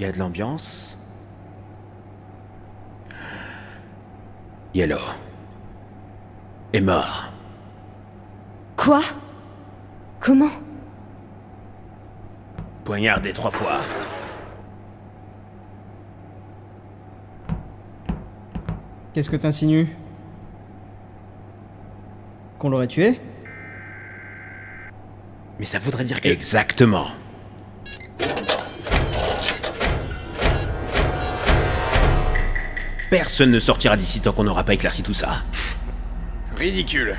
Il y a de l'ambiance. Yellow est mort. Quoi? Comment? Poignardé 3 fois. Qu'est-ce que t'insinues? Qu'on l'aurait tué? Mais ça voudrait dire que... Exactement. Personne ne sortira d'ici tant qu'on n'aura pas éclairci tout ça. Ridicule.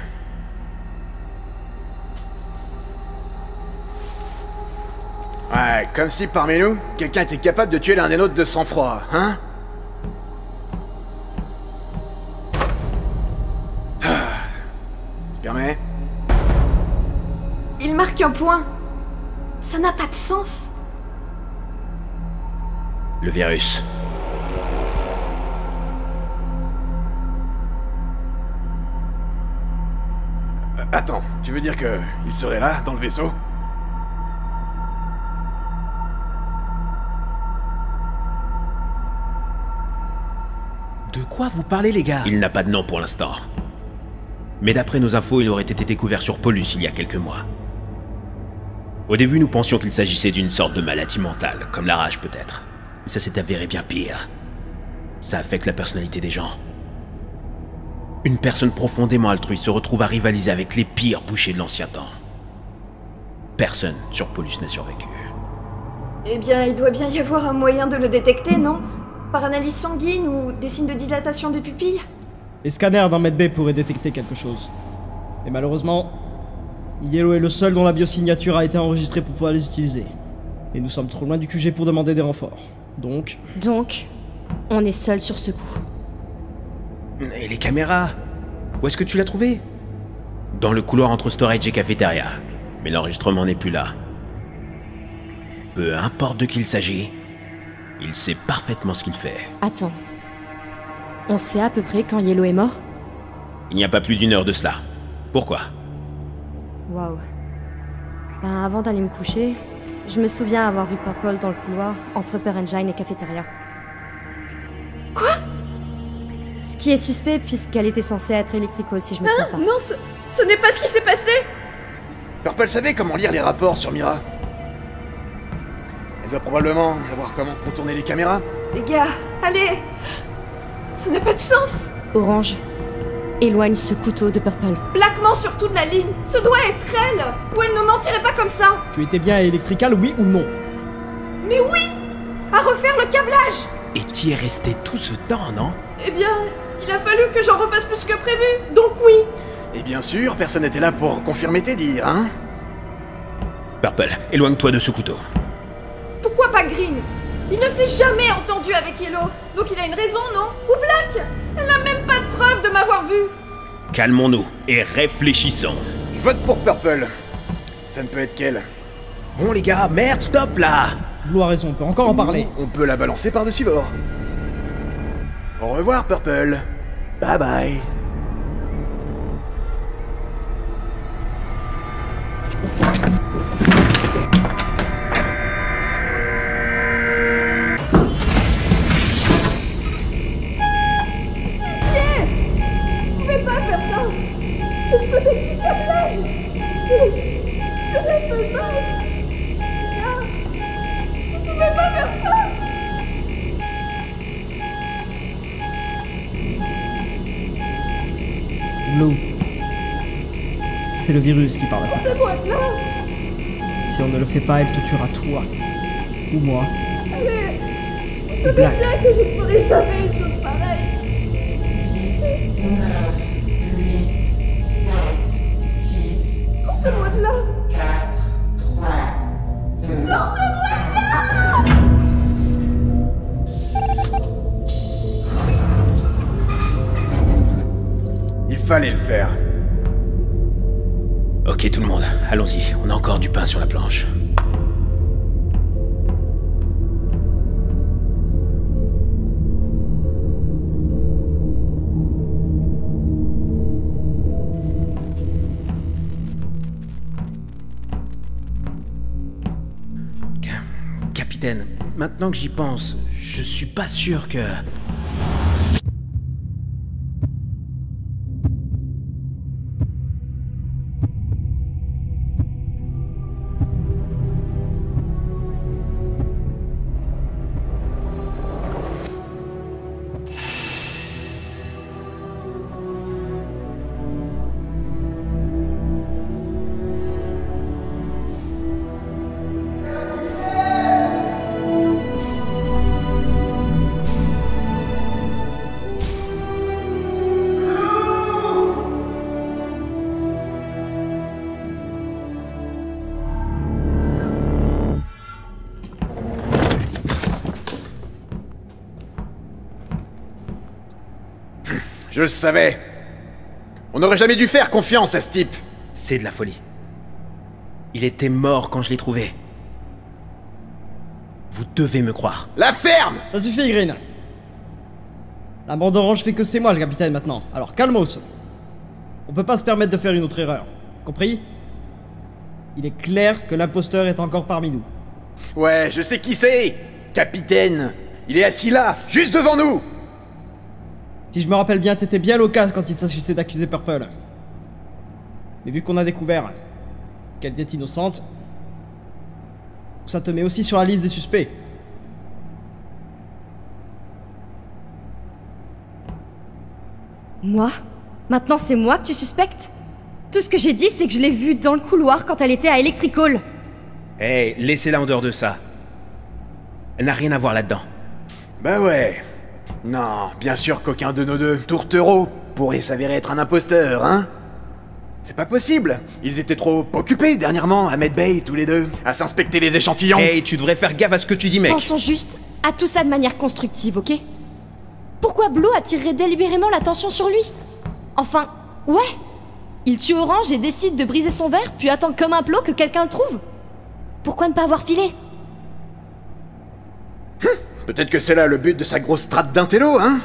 Ouais, comme si parmi nous, quelqu'un était capable de tuer l'un des nôtres de sang-froid, hein? Permet? Il marque un point. Ça n'a pas de sens. Le virus. Attends, tu veux dire que il serait là, dans le vaisseau? De quoi vous parlez, les gars? Il n'a pas de nom pour l'instant. Mais d'après nos infos, il aurait été découvert sur Polus il y a quelques mois. Au début, nous pensions qu'il s'agissait d'une sorte de maladie mentale, comme la rage peut-être. Mais ça s'est avéré bien pire. Ça affecte la personnalité des gens. Une personne profondément altruiste se retrouve à rivaliser avec les pires bouchers de l'ancien temps. Personne sur Polus n'a survécu. Eh bien, il doit bien y avoir un moyen de le détecter, non? Par analyse sanguine ou des signes de dilatation des pupilles? Les scanners d'un medbay pourraient détecter quelque chose. Et malheureusement, Yellow est le seul dont la biosignature a été enregistrée pour pouvoir les utiliser. Et nous sommes trop loin du QG pour demander des renforts. Donc, on est seul sur ce coup. Et les caméras? Où est-ce que tu l'as trouvé? Dans le couloir entre storage et cafétéria. Mais l'enregistrement n'est plus là. Peu importe de qui il s'agit, il sait parfaitement ce qu'il fait. Attends. On sait à peu près quand Yellow est mort? Il n'y a pas plus d'une heure de cela. Pourquoi? Waouh. Ben, avant d'aller me coucher, je me souviens avoir vu Purple dans le couloir entre Upper Engine et cafétéria. Quoi? Ce qui est suspect puisqu'elle était censée être Electrical si je me trompe pas. Non, ce n'est pas ce qui s'est passé! Purple savait comment lire les rapports sur Mira. Elle doit probablement savoir comment contourner les caméras. Les gars, allez! Ça n'a pas de sens! Orange, éloigne ce couteau de Purple. Plaquement sur toute la ligne! Ce doit être elle! Ou elle ne mentirait pas comme ça! tu étais bien à Electrical, oui ou non? Mais oui! À refaire le câblage! Et t'y es resté tout ce temps, non? Eh bien, il a fallu que j'en refasse plus que prévu, donc oui! Et bien sûr, personne n'était là pour confirmer tes dires, hein? Purple, éloigne-toi de ce couteau. Pourquoi pas Green? Il ne s'est jamais entendu avec Yellow, donc il a une raison, non? Ou Black? Elle n'a même pas de preuve de m'avoir vu! Calmons-nous et réfléchissons. Je vote pour Purple. Ça ne peut être qu'elle. Bon les gars, merde, stop là! Blue a raison, on peut encore en parler. On peut la balancer par-dessus bord. Au revoir, Purple. Bye bye. Blue. C'est le virus qui parle à sa place. Si on ne le fait pas, elle te tuera toi. Ou moi. Ou Black. Il fallait le faire. Ok tout le monde, allons-y, on a encore du pain sur la planche. Capitaine, Maintenant que j'y pense, je suis pas sûr que... Je le savais. On n'aurait jamais dû faire confiance à ce type. C'est de la folie. Il était mort quand je l'ai trouvé. Vous devez me croire. La ferme! Ça suffit, Green. La bande orange fait que c'est moi le capitaine maintenant. Alors calmos. On peut pas se permettre de faire une autre erreur. Compris? Il est clair que l'imposteur est encore parmi nous. Ouais, je sais qui c'est. Capitaine. Il est assis là, juste devant nous. Si je me rappelle bien, t'étais bien loquace quand il s'agissait d'accuser Purple. Mais vu qu'on a découvert qu'elle était innocente, ça te met aussi sur la liste des suspects. Moi? Maintenant c'est moi que tu suspectes? Tout ce que j'ai dit, c'est que je l'ai vue dans le couloir quand elle était à Electrical. Hey, laissez-la en dehors de ça. Elle n'a rien à voir là-dedans. Bah ouais. Non, bien sûr qu'aucun de nos deux tourtereaux pourrait s'avérer être un imposteur, hein? C'est pas possible. Ils étaient trop occupés dernièrement à Medbay, tous les deux, à s'inspecter les échantillons. Hey, tu devrais faire gaffe à ce que tu dis, mec. Pensons juste à tout ça de manière constructive, ok? Pourquoi Blue attirerait délibérément l'attention sur lui? Enfin, ouais. Il tue Orange et décide de briser son verre, puis attend comme un plot que quelqu'un le trouve. Pourquoi ne pas avoir filé? Peut-être que c'est là le but de sa grosse strate d'intello, hein?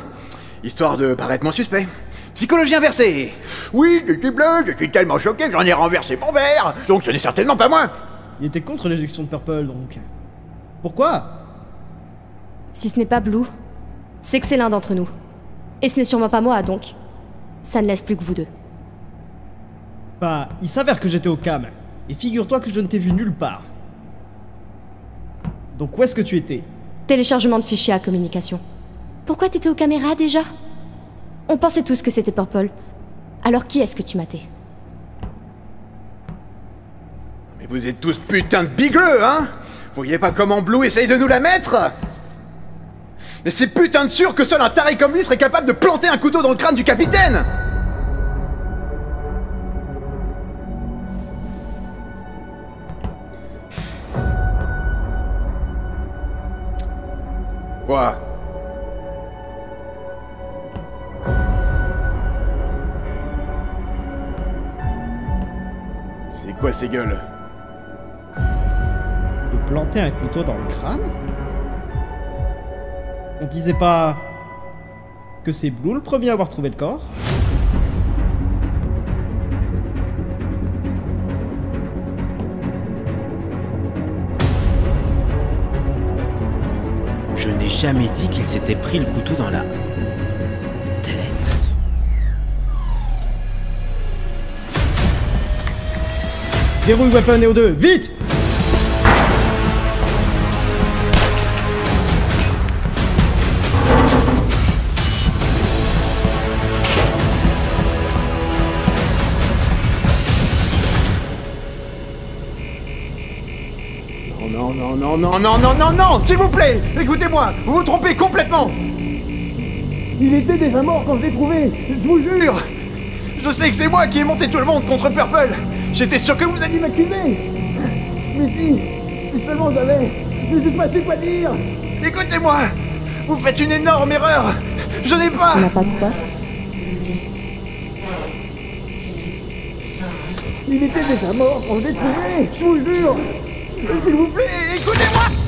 Histoire de paraître moins suspect. Psychologie inversée. Oui, je suis bleu, je suis tellement choqué que j'en ai renversé mon verre. Donc ce n'est certainement pas moi. Il était contre l'éjection de Purple, donc... Pourquoi? Si ce n'est pas Blue, c'est que c'est l'un d'entre nous. Et ce n'est sûrement pas moi, donc... ça ne laisse plus que vous deux. Bah, il s'avère que j'étais au cam. Et figure-toi que je ne t'ai vu nulle part. Donc où est-ce que tu étais? Téléchargement de fichiers à communication. Pourquoi t'étais aux caméras déjà? On pensait tous que c'était Purple. Alors qui est-ce que tu matais? Mais vous êtes tous putain de bigleux, hein? Vous voyez pas comment Blue essaye de nous la mettre? Mais c'est putain de sûr que seul un taré comme lui serait capable de planter un couteau dans le crâne du capitaine! Quoi? C'est quoi ces gueules? De planter un couteau dans le crâne? On disait pas... que c'est Blue le premier à avoir trouvé le corps? Je n'ai jamais dit qu'il s'était pris le couteau dans la... tête. Verrouille Weapon Neo 2, vite! Non, non, non, non, non, non, non, non, s'il vous plaît, écoutez-moi, vous vous trompez complètement. Il était déjà mort quand je l'ai trouvé, je vous jure. Je sais que c'est moi qui ai monté tout le monde contre Purple. J'étais sûr que vous alliez m'accuser. Mais si seulement j'avais, je sais pas quoi dire. Écoutez-moi, vous faites une énorme erreur. Je n'ai pas... On n'a pas de quoi? Il était déjà mort quand je l'ai trouvé, je vous jure. S'il vous plaît, écoutez-moi.